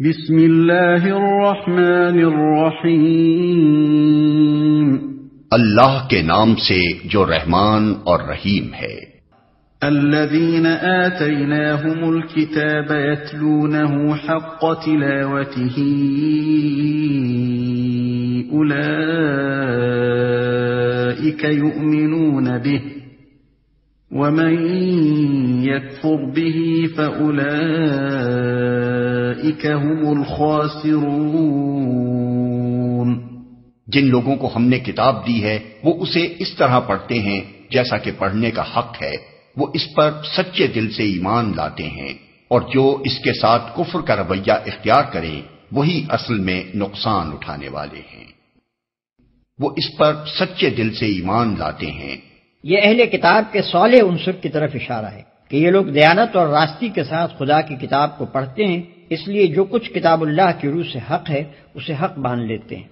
بسم اللہ الرحمن الرحیم، اللہ کے نام سے جو رحمان اور رحیم ہے۔ الذین آتیناہم الکتاب یتلونہ حق تلاوتہ اولئک یؤمنون بہ ومن یکفر بہ فاولئک هم الخاسرون۔ جن لوگوں کو ہم نے کتاب دی ہے وہ اسے اس طرح پڑھتے ہیں جیسا کہ پڑھنے کا حق ہے، وہ اس پر سچے دل سے ایمان لاتے ہیں، اور جو اس کے ساتھ کفر کا رویہ اختیار کریں وہی اصل میں نقصان اٹھانے والے ہیں۔ وہ اس پر سچے دل سے ایمان لاتے ہیں۔ یہ اہل کتاب کے صالح عنصر کی طرف اشارہ ہے کہ یہ لوگ دیانت اور راستی کے ساتھ خدا کی کتاب کو پڑھتے ہیں، اس لیے جو کچھ کتاب اللہ کی روح سے حق ہے اسے حق مان لیتے ہیں۔